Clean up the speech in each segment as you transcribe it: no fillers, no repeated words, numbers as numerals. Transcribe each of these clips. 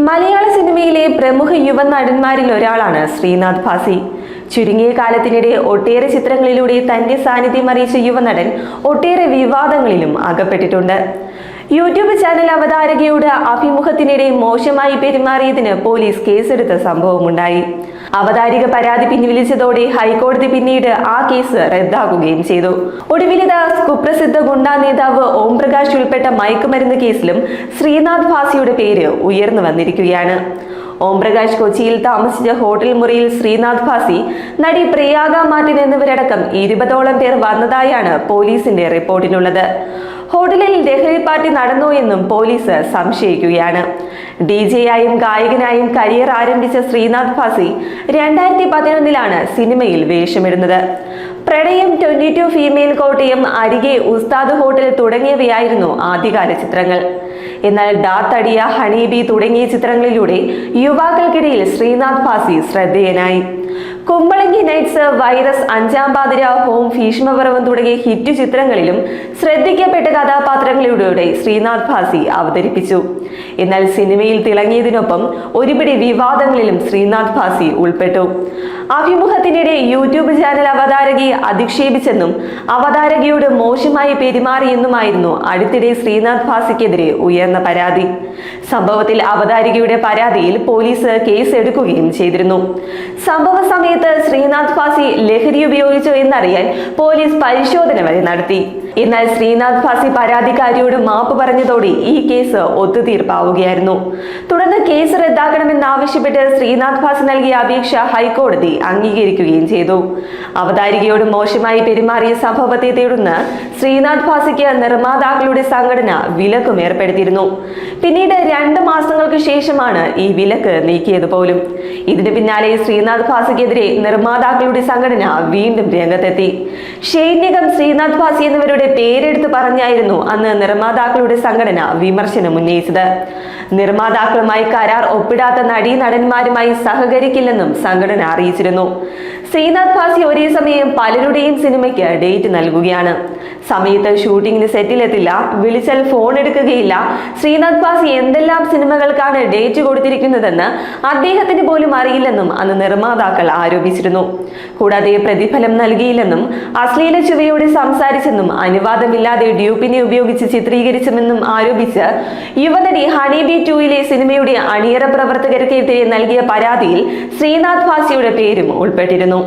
മലയാള സിനിമയിലെ പ്രമുഖ യുവ നടന്മാരിൽ ഒരാളാണ് ശ്രീനാഥ് ഭാസി. ചുരുങ്ങിയ കാലത്തിനിടെ ഒട്ടേറെ ചിത്രങ്ങളിലൂടെ തന്റെ സാന്നിധ്യം അറിയിച്ച യുവനടൻ ഒട്ടേറെ വിവാദങ്ങളിലും അകപ്പെട്ടിട്ടുണ്ട്. യൂട്യൂബ് ചാനൽ അവതാരകയോട് അഭിമുഖത്തിനിടെ മോശമായി പെരുമാറിയതിന് പോലീസ് കേസെടുത്ത സംഭവമുണ്ടായി. അവതാരിക പരാതി പിൻവലിച്ചതോടെ ഹൈക്കോടതി പിന്നീട് ആ കേസ് റദ്ദാക്കുകയും ചെയ്തു. ഒടുവിലിത് കുപ്രസിദ്ധ ഗുണ്ടാ നേതാവ് ഓംപ്രകാശ് ഉൾപ്പെട്ട മയക്കുമരുന്ന് കേസിലും ശ്രീനാഥ് ഭാസിയുടെ പേര് ഉയർന്നു വന്നിരിക്കുകയാണ്. ഓംപ്രകാശ് കൊച്ചിയിൽ താമസിച്ച ഹോട്ടൽ മുറിയിൽ ശ്രീനാഥ് ഭാസി, നടി പ്രയാഗ മാർട്ടിൻ എന്നിവരടക്കം 20ഓളം പേർ വന്നതായാണ് പോലീസിന്റെ റിപ്പോർട്ടിലുള്ളത്. ഹോട്ടലിൽ ലഹരി പാർട്ടി നടന്നു എന്നും പോലീസ് സംശയിക്കുകയാണ്. DJ-ആയും ഗായകനായും കരിയർ ആരംഭിച്ച ശ്രീനാഥ് ഭാസി 2011 സിനിമയിൽ വേഷമിടുന്നത്. പ്രണയം, 22 ഫീമെയിൽ കോട്ടയം, അരികെ, ഉസ്താദ് ഹോട്ടൽ തുടങ്ങിയവയായിരുന്നു ആദ്യകാല ചിത്രങ്ങൾ. എന്നാൽ ഡാത്തടിയ, ഹണീബി തുടങ്ങിയ ചിത്രങ്ങളിലൂടെ യുവാക്കൾക്കിടയിൽ ശ്രീനാഥ് ഭാസി ശ്രദ്ധേയനായി. കുമ്പളങ്ങി നൈറ്റ്സ്, വൈറസ്, അഞ്ചാം പാതിര, ഹോം, ഭീഷ്മപർവം തുടങ്ങിയ ഹിറ്റ് ചിത്രങ്ങളിലും ശ്രദ്ധിക്കപ്പെട്ട കഥാപാത്രങ്ങളിലൂടെ ശ്രീനാഥ് ഭാസി അവതരിപ്പിച്ചു. എന്നാൽ സിനിമയിൽ തിളങ്ങിയതിനൊപ്പം ഒരുപിടി വിവാദങ്ങളിലും ശ്രീനാഥ് ഭാസി ഉൾപ്പെട്ടു. അഭിമുഖത്തിനിടെ യൂട്യൂബ് ചാനൽ അവതാരകയെ അധിക്ഷേപിച്ചെന്നും അവതാരകയോട് മോശമായി പെരുമാറിയെന്നുമായിരുന്നു അടുത്തിടെ ശ്രീനാഥ് ഭാസിക്കെതിരെ ഉയർന്ന പരാതി. സംഭവത്തിൽ അവതാരികയുടെ പരാതിയിൽ പോലീസ് കേസെടുക്കുകയും ചെയ്തിരുന്നു. സംഭവ സമയത്ത് ശ്രീനാഥ് ഭാസി ലഹരി ഉപയോഗിച്ചോ എന്നറിയാൻ പോലീസ് പരിശോധന വരെ നടത്തി. എന്നാൽ ശ്രീനാഥ് ഭാസി പരാതിക്കാരിയോട് മാപ്പ് പറഞ്ഞതോടെ ഈ കേസ് ഒത്തുതീർപ്പാവുകയായിരുന്നു. തുടർന്ന് കേസ് റദ്ദാക്കണമെന്നാവശ്യപ്പെട്ട് ശ്രീനാഥ് ഭാസി നൽകിയ അപേക്ഷ ഹൈക്കോടതി അംഗീകരിക്കുകയും ചെയ്തു. അവതാരികയോട് മോശമായി പെരുമാറിയ സംഭവത്തെ തുടർന്ന് ശ്രീനാഥ് ഭാസിക്ക് നിർമ്മാതാക്കളുടെ സംഘടന വിലക്കും ഏർപ്പെടുത്തിയിരുന്നു. പിന്നീട് 2 മാസങ്ങൾക്ക് ശേഷമാണ് ഈ വിലക്ക് നീക്കിയത് പോലും. ഇതിന് പിന്നാലെ ശ്രീനാഥ് ഭാസിക്കെതിരെ നിർമ്മാതാക്കളുടെ സംഘടന വീണ്ടും രംഗത്തെത്തി. ഷെയ്ൻ നിഗം, ശ്രീനാഥ് ഭാസി എന്നിവരുടെ പേരെടുത്ത് പറഞ്ഞായിരുന്നു അന്ന് നിർമ്മാതാക്കളുടെ സംഘടന വിമർശനം ഉന്നയിച്ചത്. നിർമ്മാതാക്കളുമായി കരാർ ഒപ്പിടാത്ത നടീനടന്മാരുമായി സഹകരിക്കില്ലെന്നും സംഘടന അറിയിച്ചിരുന്നു. ശ്രീനാഥ് ഭാസി ഒരേ സമയം പലരുടെയും സിനിമയ്ക്ക് ഡേറ്റ് നൽകുകയാണ്. സമയത്ത് ഷൂട്ടിങ്ങിന് സെറ്റിലെത്തില്ല, വിളിച്ചാൽ ഫോൺ എടുക്കുകയില്ല. ശ്രീനാഥ് ഭാസി എന്തെല്ലാം സിനിമകൾക്കാണ് ഡേറ്റ് കൊടുത്തിരിക്കുന്നതെന്ന് അദ്ദേഹത്തിന് പോലും അറിയില്ലെന്നും അന്ന് നിർമ്മാതാക്കൾ ആരോപിച്ചിരുന്നു. കൂടാതെ പ്രതിഫലം നൽകിയില്ലെന്നും അശ്ലീല ചുവയോടെ സംസാരിച്ചെന്നും അനുവാദമില്ലാതെ ഡ്യൂപ്പിനെ ഉപയോഗിച്ച് ചിത്രീകരിച്ചുമെന്നും ആരോപിച്ച് യുവനടി ഹണീബി 2 സിനിമയുടെ അണിയറ പ്രവർത്തകർക്കെതിരെ നൽകിയ പരാതിയിൽ ശ്രീനാഥ് ഭാസിയുടെ പേരും ഉൾപ്പെട്ടിരുന്നു.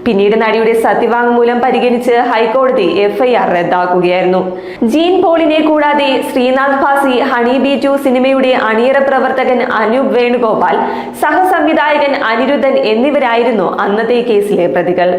പിന്നീട് നടിയുടെ സത്യവാങ്മൂലം പരിഗണിച്ച് ഹൈക്കോടതി FIR റദ്ദാക്കുകയായിരുന്നു. ജീൻ പോളിനെ കൂടാതെ ശ്രീനാഥ് ഭാസി, ഹണീബി 2 സിനിമയുടെ അണിയറ പ്രവർത്തകൻ അനൂപ് വേണുഗോപാൽ, സഹസംവിധായകൻ അനിരുദ്ധൻ എന്നിവരായിരുന്നു അന്നത്തെ കേസിലെ പ്രതികൾ.